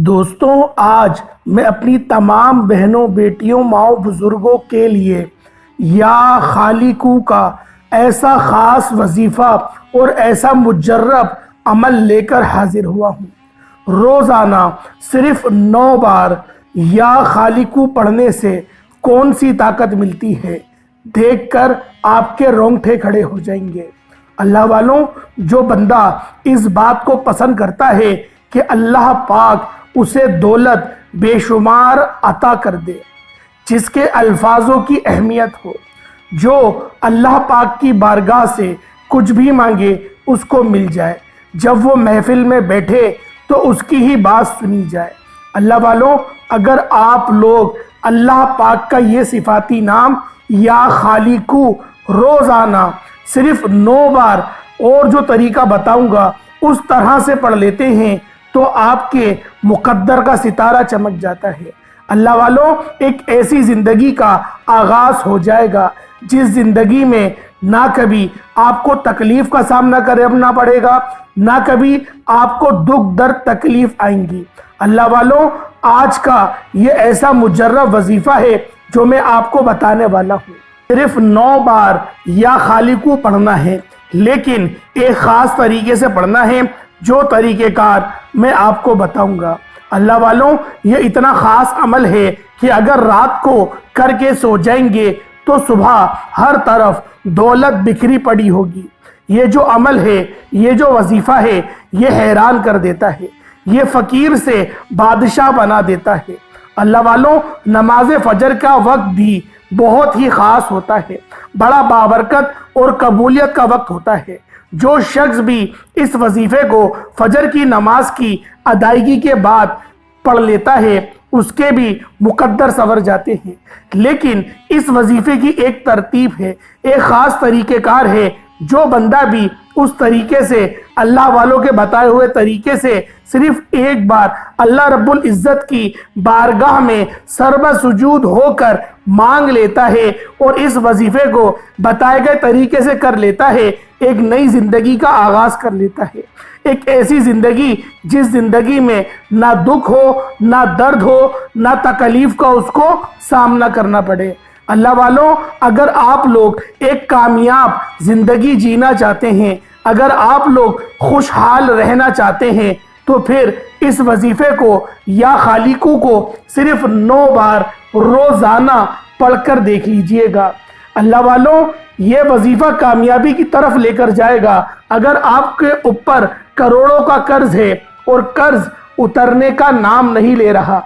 دوستوں، آج میں اپنی تمام بہنوں، بیٹیوں، ماؤں، بزرگوں کے لیے یا خالقو کا ایسا خاص وظیفہ اور ایسا مجرب عمل لے کر حاضر ہوا ہوں۔ روزانہ صرف 9 بار یا خالقو پڑھنے سے کون سی طاقت ملتی ہے، دیکھ کر آپ کے رونگٹے کھڑے ہو جائیں گے۔ اللہ والوں، جو بندہ اس بات کو پسند کرتا ہے کہ اللہ پاک اسے دولت بے شمار عطا کر دے، جس کے الفاظوں کی اہمیت ہو، جو اللہ پاک کی بارگاہ سے کچھ بھی مانگے اس کو مل جائے، جب وہ محفل میں بیٹھے تو اس کی ہی بات سنی جائے۔ اللہ والوں، اگر آپ لوگ اللہ پاک کا یہ صفاتی نام یا خالقو روزانہ صرف 9 بار اور جو طریقہ بتاؤں گا اس طرح سے پڑھ لیتے ہیں تو آپ کے مقدر کا ستارہ چمک جاتا ہے۔ اللہ والوں، ایک ایسی زندگی کا آغاز ہو جائے گا جس زندگی میں نہ کبھی آپ کو تکلیف کا سامنا کرنا پڑے گا، نہ کبھی آپ کو دکھ درد تکلیف آئیں گی۔ اللہ والوں، آج کا یہ ایسا مجرب وظیفہ ہے جو میں آپ کو بتانے والا ہوں۔ صرف 9 بار یا خالقو پڑھنا ہے، لیکن ایک خاص طریقے سے پڑھنا ہے، جو طریقہ کار میں آپ کو بتاؤں گا۔ اللہ والوں، یہ اتنا خاص عمل ہے کہ اگر رات کو کر کے سو جائیں گے تو صبح ہر طرف دولت بکھری پڑی ہوگی۔ یہ جو عمل ہے، یہ جو وظیفہ ہے، یہ حیران کر دیتا ہے، یہ فقیر سے بادشاہ بنا دیتا ہے۔ اللہ والوں، نماز فجر کا وقت بھی بہت ہی خاص ہوتا ہے، بڑا بابرکت اور قبولیت کا وقت ہوتا ہے۔ جو شخص بھی اس وظیفے کو فجر کی نماز کی ادائیگی کے بعد پڑھ لیتا ہے، اس کے بھی مقدر سنور جاتے ہیں۔ لیکن اس وظیفے کی ایک ترتیب ہے، ایک خاص طریقہ کار ہے۔ جو بندہ بھی اس طریقے سے اللہ والوں کے بتائے ہوئے طریقے سے صرف ایک بار اللہ رب العزت کی بارگاہ میں سربہ سجود ہو کر مانگ لیتا ہے اور اس وظیفے کو بتائے گئے طریقے سے کر لیتا ہے، ایک نئی زندگی کا آغاز کر لیتا ہے۔ ایک ایسی زندگی جس زندگی میں نہ دکھ ہو، نہ درد ہو، نہ تکلیف کا اس کو سامنا کرنا پڑے۔ اللہ والوں، اگر آپ لوگ ایک کامیاب زندگی جینا چاہتے ہیں، اگر آپ لوگ خوشحال رہنا چاہتے ہیں تو پھر اس وظیفے کو یا خالقو کو صرف 9 بار روزانہ پڑھ کر دیکھ لیجئے گا۔ اللہ والوں، یہ وظیفہ کامیابی کی طرف لے کر جائے گا۔ اگر آپ کے اوپر کروڑوں کا قرض ہے اور قرض اترنے کا نام نہیں لے رہا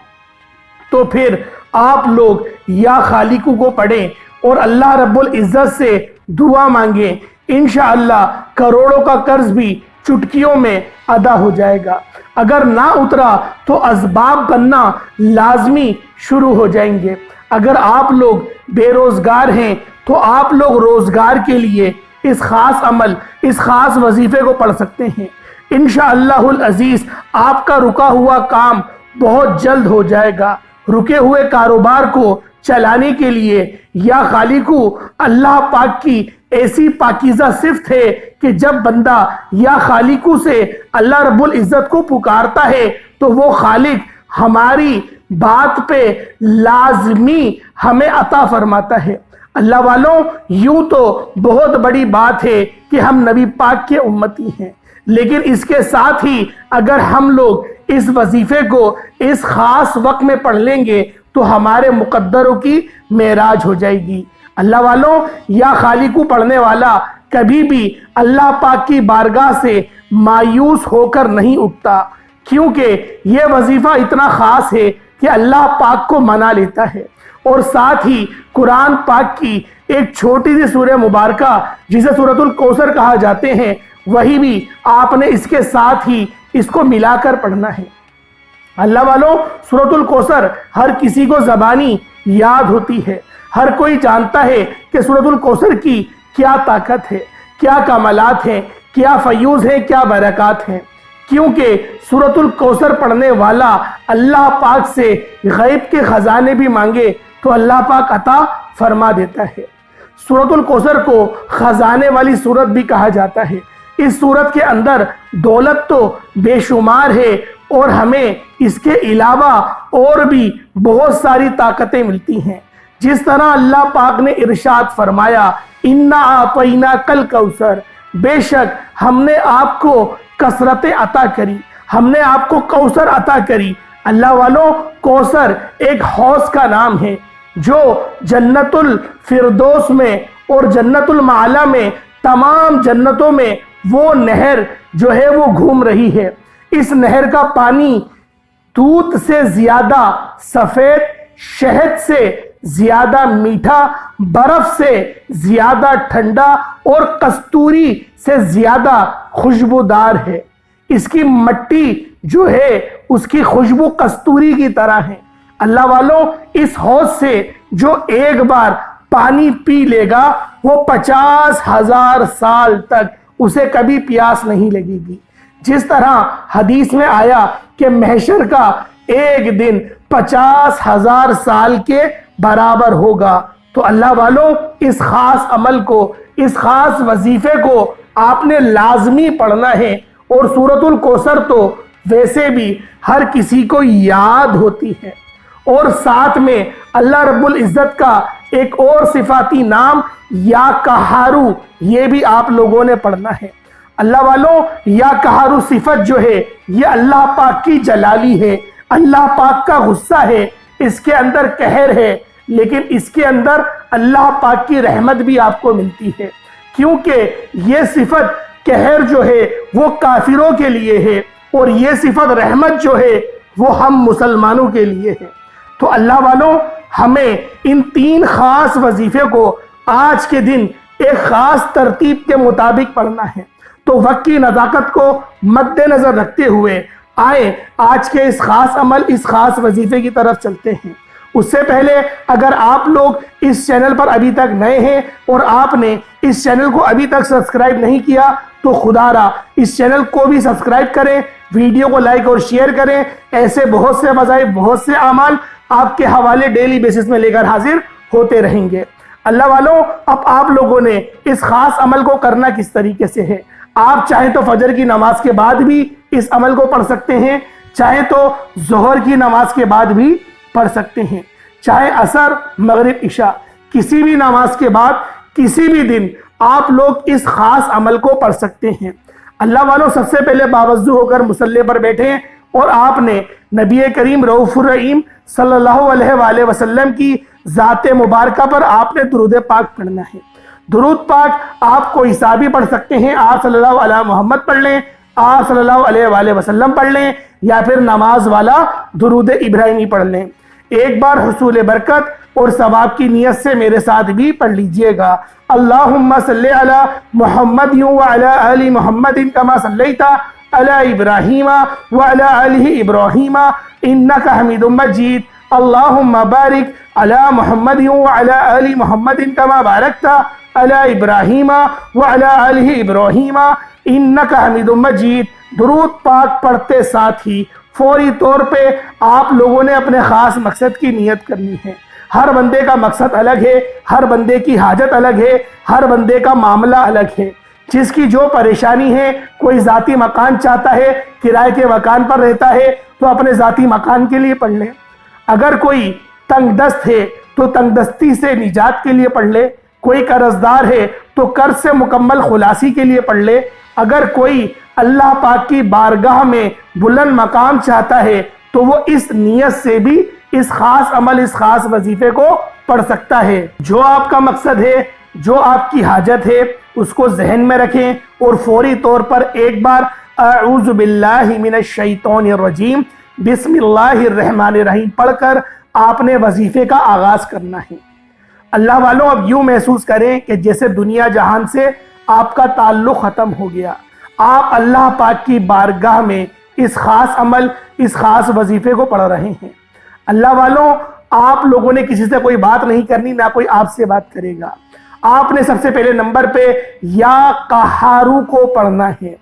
تو پھر آپ لوگ یا خالقو کو پڑھیں اور اللہ رب العزت سے دعا مانگیں، انشاءاللہ کروڑوں کا قرض بھی چٹکیوں میں ادا ہو جائے گا۔ اگر نہ اترا تو اسباب بننا لازمی شروع ہو جائیں گے۔ اگر آپ لوگ بے روزگار ہیں تو آپ لوگ روزگار کے لیے اس خاص عمل، اس خاص وظیفے کو پڑھ سکتے ہیں۔ انشاءاللہ العزیز آپ کا رکا ہوا کام بہت جلد ہو جائے گا۔ رکے ہوئے کاروبار کو چلانے کے لیے یا خالقو اللہ پاک کی ایسی پاکیزہ صفت ہے کہ جب بندہ یا خالقو سے اللہ رب العزت کو پکارتا ہے تو وہ خالق ہماری بات پہ لازمی ہمیں عطا فرماتا ہے۔ اللہ والوں، یوں تو بہت بڑی بات ہے کہ ہم نبی پاک کے امتی ہیں، لیکن اس کے ساتھ ہی اگر ہم لوگ اس وظیفے کو اس خاص وقت میں پڑھ لیں گے تو ہمارے مقدروں کی معراج ہو جائے گی۔ اللہ والوں، یا خالقو پڑھنے والا کبھی بھی اللہ پاک کی بارگاہ سے مایوس ہو کر نہیں اٹھتا، کیونکہ یہ وظیفہ اتنا خاص ہے کہ اللہ پاک کو منا لیتا ہے۔ اور ساتھ ہی قرآن پاک کی ایک چھوٹی سی سورہ مبارکہ جسے سورۃ الکوثر کہا جاتے ہیں، وہی بھی آپ نے اس کے ساتھ ہی اس کو ملا کر پڑھنا ہے۔ اللہ والوں، سورۃ الکوثر ہر کسی کو زبانی یاد ہوتی ہے، ہر کوئی جانتا ہے کہ سورۃ الکوثر کی کیا طاقت ہے، کیا کمالات ہیں، کیا فیوز ہیں، کیا برکات ہیں، کیونکہ سورۃ الکوثر پڑھنے والا اللہ پاک سے غیب کے خزانے بھی مانگے تو اللہ پاک عطا فرما دیتا ہے۔ سورۃ الکوثر کو خزانے والی سورت بھی کہا جاتا ہے۔ اس سورت کے اندر دولت تو بے شمار ہے، اور ہمیں اس کے علاوہ اور بھی بہت ساری طاقتیں ملتی ہیں۔ جس طرح اللہ پاک نے ارشاد فرمایا اِنَّا أَعْطَيْنَاكَ الْكَوْثَرَ، بے شک ہم نے آپ کو کثرتیں عطا کری، ہم نے آپ کو کوثر عطا کری۔ اللہ والوں، کوثر ایک حوض کا نام ہے جو جنت الفردوس میں اور جنت المعلا میں، تمام جنتوں میں وہ نہر جو ہے وہ گھوم رہی ہے۔ اس نہر کا پانی دودھ سے زیادہ سفید، شہد سے زیادہ میٹھا، برف سے زیادہ ٹھنڈا اور کستوری سے زیادہ خوشبودار ہے۔ اس کی مٹی جو ہے اس کی خوشبو کستوری کی طرح ہے۔ اللہ والوں، اس حوض سے جو ایک بار پانی پی لے گا وہ 50,000 سال تک اسے کبھی پیاس نہیں لگے گی۔ جس طرح حدیث میں آیا کہ محشر کا ایک دن 50,000 سال کے برابر ہوگا، تو اللہ والوں، اس خاص عمل کو، اس خاص وظیفے کو آپ نے لازمی پڑھنا ہے۔ اور سورۃ الکوثر تو ویسے بھی ہر کسی کو یاد ہوتی ہے، اور ساتھ میں اللہ رب العزت کا ایک اور صفاتی نام یا قہارو، یہ بھی آپ لوگوں نے پڑھنا ہے۔ اللہ والوں، یا قہارو صفت جو ہے یہ اللہ پاک کی جلالی ہے، اللہ پاک کا غصہ ہے، اس کے اندر قہر ہے، لیکن اس کے اندر اللہ پاک کی رحمت بھی آپ کو ملتی ہے، کیونکہ یہ صفت قہر جو ہے وہ کافروں کے لیے ہے، اور یہ صفت رحمت جو ہے وہ ہم مسلمانوں کے لیے ہے۔ تو اللہ والوں، ہمیں ان تین خاص وظیفے کو آج کے دن ایک خاص ترتیب کے مطابق پڑھنا ہے۔ تو وقت کی نزاکت کو مد نظر رکھتے ہوئے آئے آج کے اس خاص عمل، اس خاص وظیفے کی طرف چلتے ہیں۔ اس سے پہلے اگر آپ لوگ اس چینل پر ابھی تک نئے ہیں اور آپ نے اس چینل کو ابھی تک سبسکرائب نہیں کیا تو خدا را اس چینل کو بھی سبسکرائب کریں، ویڈیو کو لائک اور شیئر کریں۔ ایسے بہت سے وظائف، بہت سے اعمال آپ کے حوالے ڈیلی بیسس میں لے کر حاضر ہوتے رہیں گے۔ اللہ والوں، اب آپ لوگوں نے اس خاص عمل کو کرنا کس طریقے سے ہے؟ آپ چاہیں تو فجر کی نماز کے بعد بھی اس عمل کو پڑھ سکتے ہیں، چاہیں تو ظہر کی نماز کے بعد بھی پڑھ سکتے ہیں، چاہے عصر، مغرب، عشاء، کسی بھی نماز کے بعد کسی بھی دن آپ لوگ اس خاص عمل کو پڑھ سکتے ہیں۔ اللہ والوں، سب سے پہلے باوضو ہو کر مصلی پر بیٹھیں اور آپ نے نبی کریم رؤوف الرحیم صلی اللہ علیہ وآلہ وسلم کی ذات مبارکہ پر آپ نے درود پاک پڑھنا ہے۔ درود پاک آپ کو حسابی پڑھ سکتے ہیں، آپ صلی اللہ علیہ محمد پڑھ لیں، آپ صلی اللہ علیہ وآلہ وسلم پڑھ لیں، یا پھر نماز والا درود ابراہیمی پڑھ لیں۔ ایک بار حصول برکت اور ثواب کی نیت سے میرے ساتھ بھی پڑھ لیجئے گا۔ اللہم صلی علی محمد وعلی آل محمد کما صلیت علی ابراہیم وعلی آل ابراہیم انکا حمید مجید۔ اللہم بارک علی محمد وعلی آل محمد کما بارکت علی ابراہیم وعلی آل ابراہیم انکا حمید مجید۔ درود پاک پڑھتے ساتھ ہی فوری طور پہ آپ لوگوں نے اپنے خاص مقصد کی نیت کرنی ہے۔ ہر بندے کا مقصد الگ ہے، ہر بندے کی حاجت الگ ہے، ہر بندے کا معاملہ الگ ہے۔ جس کی جو پریشانی ہے، کوئی ذاتی مکان چاہتا ہے، کرائے کے مکان پر رہتا ہے تو اپنے ذاتی مکان کے لیے پڑھ لے۔ اگر کوئی تنگ دست ہے تو تنگ دستی سے نجات کے لیے پڑھ لے، کوئی قرض دار ہے تو قرض سے مکمل خلاصی کے لیے پڑھ لے، اگر کوئی اللہ پاک کی بارگاہ میں بلند مقام چاہتا ہے تو وہ اس نیت سے بھی اس خاص عمل، اس خاص وظیفے کو پڑھ سکتا ہے۔ جو آپ کا مقصد ہے، جو آپ کی حاجت ہے، اس کو ذہن میں رکھیں اور فوری طور پر ایک بار اعوذ باللہ من الشیطان الرجیم بسم اللہ الرحمن الرحیم پڑھ کر آپ نے وظیفے کا آغاز کرنا ہے۔ اللہ والوں، اب یوں محسوس کریں کہ جیسے دنیا جہان سے آپ کا تعلق ختم ہو گیا، آپ اللہ پاک کی بارگاہ میں اس خاص عمل، اس خاص وظیفے کو پڑھ رہے ہیں۔ اللہ والوں، آپ لوگوں نے کسی سے کوئی بات نہیں کرنی، نہ کوئی آپ سے بات کرے گا۔ آپ نے سب سے پہلے نمبر پہ یا قہارو کو پڑھنا ہے۔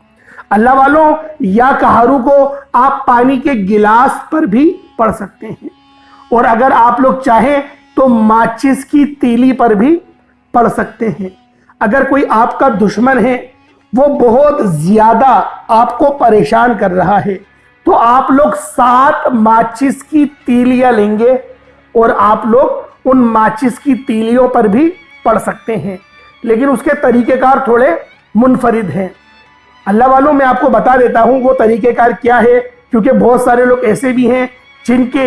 اللہ والوں، یا قہارو کو آپ پانی کے گلاس پر بھی پڑھ سکتے ہیں، اور اگر آپ لوگ چاہیں تو ماچس کی تیلی پر بھی پڑھ سکتے ہیں۔ اگر کوئی آپ کا دشمن ہے، وہ بہت زیادہ آپ کو پریشان کر رہا ہے، تو آپ لوگ 7 ماچس کی تیلیاں لیں گے اور آپ لوگ ان ماچس کی تیلیوں پر بھی پڑھ سکتے ہیں، لیکن اس کے طریقہ کار تھوڑے منفرد ہیں۔ اللہ والوں میں آپ کو بتا دیتا ہوں وہ طریقہ کار کیا ہے، کیونکہ بہت سارے لوگ ایسے بھی ہیں جن کے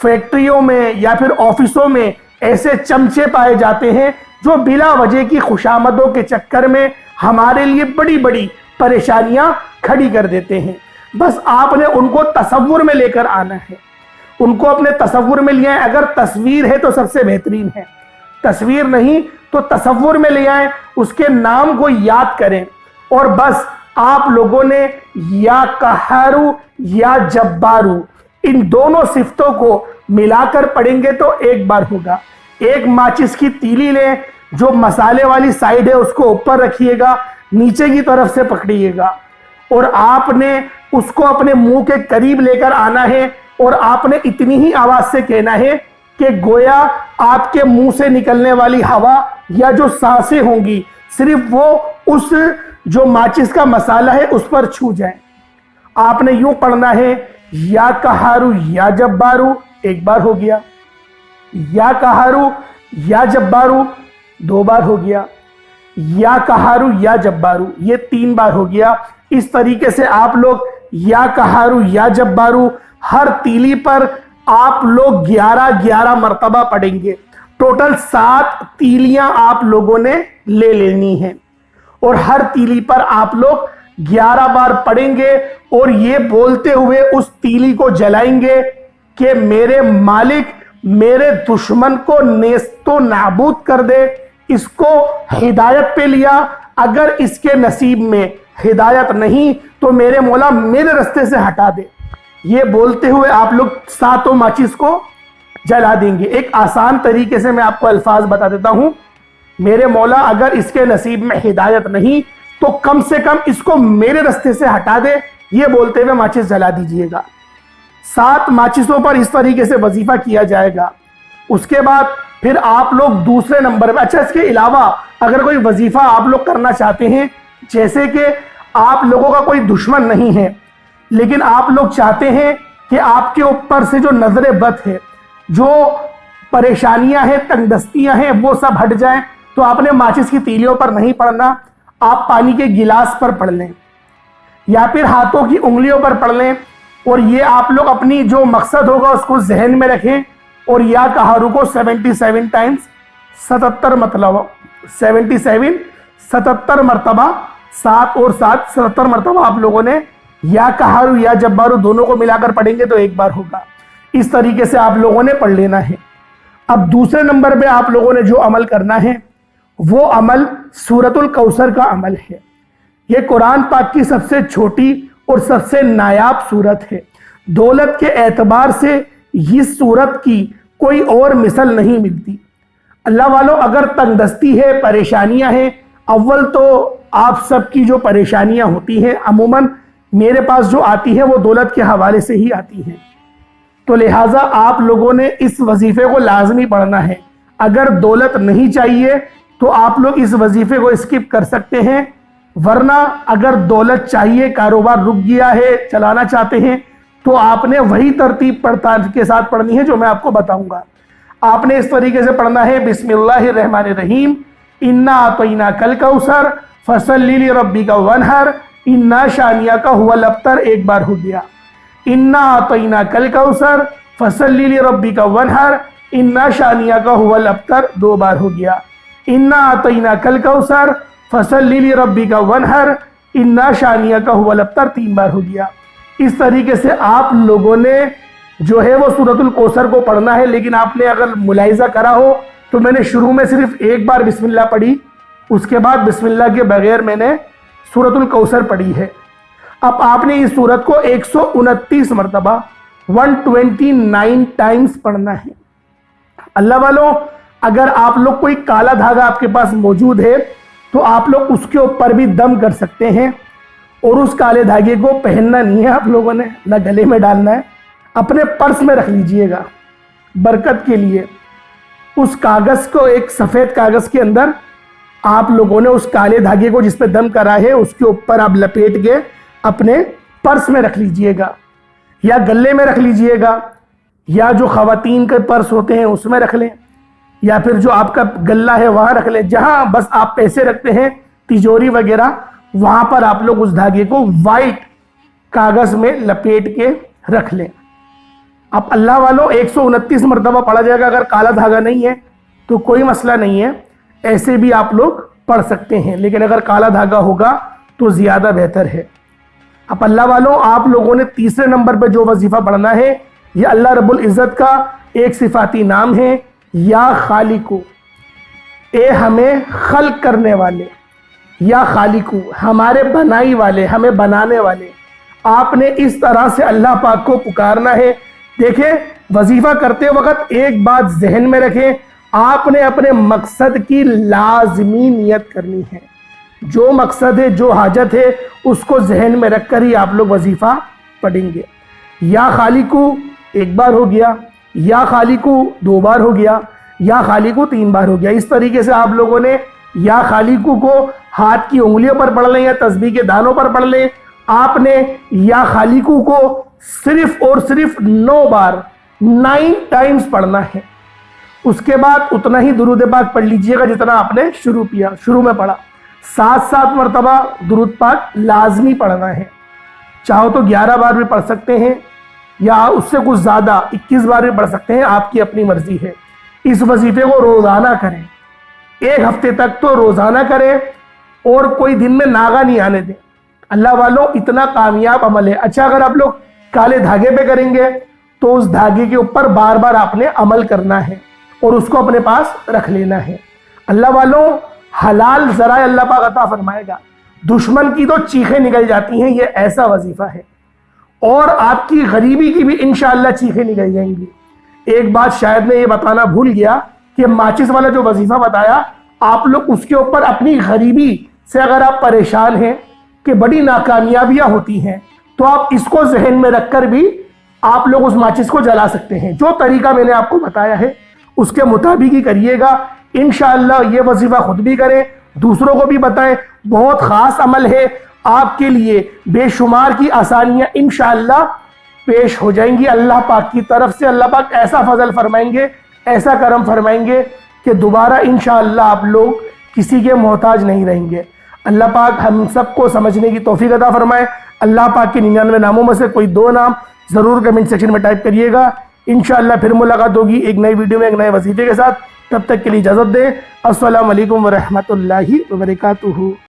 فیکٹریوں میں یا پھر آفسوں میں ایسے چمچے پائے جاتے ہیں جو بلا وجہ کی خوشامدوں کے چکر میں ہمارے لیے بڑی بڑی پریشانیاں کھڑی کر دیتے ہیں۔ بس آپ نے ان کو تصور میں لے کر آنا ہے، ان کو اپنے تصور میں لے آئیں۔ اگر تصویر ہے تو سب سے بہترین ہے، تصویر نہیں تو تصور میں لے آئیں، اس کے نام کو یاد کریں اور بس آپ لوگوں نے یا قہارو یا جبارو ان دونوں صفتوں کو ملا کر پڑھیں گے تو ایک بار ہوگا۔ ایک ماچس کی تیلی لیں، جو مسالے والی سائیڈ ہے اس کو اوپر رکھیے گا، نیچے کی طرف سے پکڑیے گا اور آپ نے اس کو اپنے منہ کے قریب لے کر آنا ہے اور آپ نے اتنی ہی آواز سے کہنا ہے کہ گویا آپ کے منہ سے نکلنے والی ہوا یا جو سانسیں ہوں گی صرف وہ اس جو ماچس کا مسالہ ہے اس پر چھو جائیں۔ آپ نے یوں پڑھنا ہے یا قہارو یا جبارو، ایک بار ہو گیا، یا قہارو یا جبارو 2 بار ہو گیا، یا قہارو یا جبارو یہ 3 بار ہو گیا۔ اس طریقے سے آپ لوگ یا قہارو یا جبارو ہر تیلی پر آپ لوگ 11 مرتبہ پڑھیں گے۔ ٹوٹل 7 تیلیاں آپ لوگوں نے لے لینی ہیں اور ہر تیلی پر آپ لوگ 11 بار پڑھیں گے اور یہ بولتے ہوئے اس تیلی کو جلائیں گے کہ میرے مالک میرے دشمن کو نیست و نابود کر دے، اس کو ہدایت پہ لیا، اگر اس کے نصیب میں ہدایت نہیں تو میرے مولا میرے رستے سے ہٹا دے۔ یہ بولتے ہوئے آپ لوگ 7 ماچس کو جلا دیں گے۔ ایک آسان طریقے سے میں آپ کو الفاظ بتا دیتا ہوں، میرے مولا اگر اس کے نصیب میں ہدایت نہیں تو کم سے کم اس کو میرے رستے سے ہٹا دے، یہ بولتے ہوئے ماچس جلا دیجئے گا۔ 7 ماچسوں پر اس طریقے سے وظیفہ کیا جائے گا۔ اس کے بعد پھر آپ لوگ دوسرے نمبر پہ، اچھا اس کے علاوہ اگر کوئی وظیفہ آپ لوگ کرنا چاہتے ہیں، جیسے کہ آپ لوگوں کا کوئی دشمن نہیں ہے لیکن آپ لوگ چاہتے ہیں کہ آپ کے اوپر سے جو نظر بد ہے، جو پریشانیاں ہیں، تنگ دستیاں ہیں، وہ سب ہٹ جائیں، تو آپ نے ماچس کی تیلیوں پر نہیں پڑھنا، آپ پانی کے گلاس پر پڑھ لیں یا پھر ہاتھوں کی انگلیوں پر پڑھ لیں اور یہ آپ لوگ اپنی جو مقصد ہوگا اس کو ذہن میں رکھیں اور یا قہارو کو 77 ٹائمز 77 مطلب 77 مرتبہ 7 اور 7 77 مرتبہ آپ لوگوں نے یا قہارو یا جبارو دونوں کو ملا کر پڑھیں گے تو ایک بار ہوگا۔ اس طریقے سے آپ لوگوں نے پڑھ لینا ہے۔ اب دوسرے نمبر پہ آپ لوگوں نے جو عمل کرنا ہے وہ عمل سورۃ الکوثر کا عمل ہے۔ یہ قرآن پاک کی سب سے چھوٹی اور سب سے نایاب سورت ہے۔ دولت کے اعتبار سے اس سورت کی کوئی اور مثل نہیں ملتی۔ اللہ والوں اگر تنگ دستی ہے، پریشانیاں ہیں، اول تو آپ سب کی جو پریشانیاں ہوتی ہیں عموماً میرے پاس جو آتی ہے وہ دولت کے حوالے سے ہی آتی ہیں، تو لہٰذا آپ لوگوں نے اس وظیفے کو لازمی پڑھنا ہے۔ اگر دولت نہیں چاہیے تو آپ لوگ اس وظیفے کو اسکپ کر سکتے ہیں، ورنہ اگر دولت چاہیے، کاروبار رک گیا ہے، چلانا چاہتے ہیں تو آپ نے وہی ترتیب کے ساتھ پڑھنی ہے جو میں آپ کو بتاؤں گا۔ آپ نے اس طریقے سے پڑھنا ہے بسم اللہ الرحمن الرحیم، انا اعطیناک الکوثر فصلی لربک وانحر انا شانیک هو الابتر، ایک بار ہو گیا۔ انا اعطیناک الکوثر فصلی لربک وانحر انا شانیک هو الابتر، 2 بار ہو گیا۔ انا اعطیناک الکوثر فصلی لربک وانحر انا شانیک هو الابتر، 3 بار ہو گیا۔ اس طریقے سے آپ لوگوں نے جو ہے وہ سورۃ الکوثر کو پڑھنا ہے، لیکن آپ نے اگر ملاحظہ کرا ہو تو میں نے شروع میں صرف ایک بار بسم اللہ پڑھی، اس کے بعد بسم اللہ کے بغیر میں نے سورۃ الکوثر پڑھی ہے۔ اب آپ نے اس سورت کو 129 مرتبہ 129 ٹائمز پڑھنا ہے۔ اللہ والوں اگر آپ لوگ کوئی کالا دھاگا آپ کے پاس موجود ہے تو آپ لوگ اس کے اوپر بھی دم کر سکتے ہیں، اور اس کالے دھاگے کو پہننا نہیں ہے آپ لوگوں نے، نہ گلے میں ڈالنا ہے، اپنے پرس میں رکھ لیجئے گا برکت کے لیے۔ اس کاغذ کو، ایک سفید کاغذ کے اندر آپ لوگوں نے اس کالے دھاگے کو جس پہ دم کرا ہے اس کے اوپر آپ لپیٹ کے اپنے پرس میں رکھ لیجئے گا۔ یا گلے میں رکھ لیجئے گا، یا جو خواتین کے پرس ہوتے ہیں اس میں رکھ لیں، یا پھر جو آپ کا گلہ ہے وہاں رکھ لیں، جہاں بس آپ پیسے رکھتے ہیں تجوری وغیرہ، وہاں پر آپ لوگ اس دھاگے کو وائٹ کاغذ میں لپیٹ کے رکھ لیں۔ اب اللہ والوں 129 مرتبہ پڑھا جائے گا، اگر کالا دھاگا نہیں ہے تو کوئی مسئلہ نہیں ہے، ایسے بھی آپ لوگ پڑھ سکتے ہیں، لیکن اگر کالا دھاگا ہوگا تو زیادہ بہتر ہے۔ اب اللہ والوں آپ لوگوں نے تیسرے نمبر پہ جو وظیفہ پڑھنا ہے، یہ اللہ رب العزت کا ایک صفاتی نام ہے، یا خالقو، اے ہمیں خلق کرنے والے، یا خالقو ہمارے بنائی والے، ہمیں بنانے والے۔ آپ نے اس طرح سے اللہ پاک کو پکارنا ہے۔ دیکھیں وظیفہ کرتے وقت ایک بات ذہن میں رکھیں، آپ نے اپنے مقصد کی لازمی نیت کرنی ہے۔ جو مقصد ہے، جو حاجت ہے، اس کو ذہن میں رکھ کر ہی آپ لوگ وظیفہ پڑھیں گے۔ یا خالقو ایک بار ہو گیا، یا خالقو 2 بار ہو گیا، یا خالقو 3 بار ہو گیا۔ اس طریقے سے آپ لوگوں نے یا خالقو کو ہاتھ کی انگلیوں پر پڑھ لیں یا تسبیح کے دانوں پر پڑھ لیں۔ آپ نے یا خالقو کو صرف اور صرف 9 بار 9 ٹائمز پڑھنا ہے۔ اس کے بعد اتنا ہی درود پاک پڑھ لیجئے گا جتنا آپ نے شروع میں پڑھا۔ 7 مرتبہ درود پاک لازمی پڑھنا ہے۔ چاہو تو 11 بار بھی پڑھ سکتے ہیں، یا اس سے کچھ زیادہ 21 بار بھی پڑھ سکتے ہیں، آپ کی اپنی مرضی ہے۔ اس وظیفے کو روزانہ کریں، 1 ہفتے تک تو روزانہ کریں، اور کوئی دن میں ناغہ نہیں آنے دیں۔ اللہ والوں اتنا کامیاب عمل ہے۔ اچھا اگر آپ لوگ کالے دھاگے پہ کریں گے تو اس دھاگے کے اوپر بار بار آپ نے عمل کرنا ہے اور اس کو اپنے پاس رکھ لینا ہے۔ اللہ والوں حلال ذرائع اللہ پاک عطا فرمائے گا، دشمن کی تو چیخیں نکل جاتی ہیں، یہ ایسا وظیفہ ہے، اور آپ کی غریبی کی بھی انشاءاللہ چیخیں نکل جائیں گی۔ ایک بات شاید میں یہ بتانا بھول گیا کہ ماچس والا جو وظیفہ بتایا، آپ لوگ اس کے اوپر اپنی غریبی سے اگر آپ پریشان ہیں کہ بڑی ناکامیابیاں ہوتی ہیں، تو آپ اس کو ذہن میں رکھ کر بھی آپ لوگ اس ماچس کو جلا سکتے ہیں۔ جو طریقہ میں نے آپ کو بتایا ہے اس کے مطابق ہی کریے گا، انشاءاللہ یہ وظیفہ خود بھی کریں، دوسروں کو بھی بتائیں۔ بہت خاص عمل ہے، آپ کے لیے بے شمار کی آسانیاں انشاءاللہ پیش ہو جائیں گی اللہ پاک کی طرف سے۔ اللہ پاک ایسا فضل فرمائیں گے، ایسا کرم فرمائیں گے کہ دوبارہ انشاءاللہ آپ لوگ کسی کے محتاج نہیں رہیں گے۔ اللہ پاک ہم سب کو سمجھنے کی توفیق عطا فرمائے۔ اللہ پاک کے 99 ناموں میں سے کوئی 2 نام ضرور کمنٹ سیکشن میں ٹائپ کریے گا۔ انشاءاللہ پھر ملاقات ہوگی ایک نئی ویڈیو میں ایک نئے وظیفے کے ساتھ۔ تب تک کے لیے اجازت دیں۔ السلام علیکم ورحمۃ اللہ وبرکاتہ۔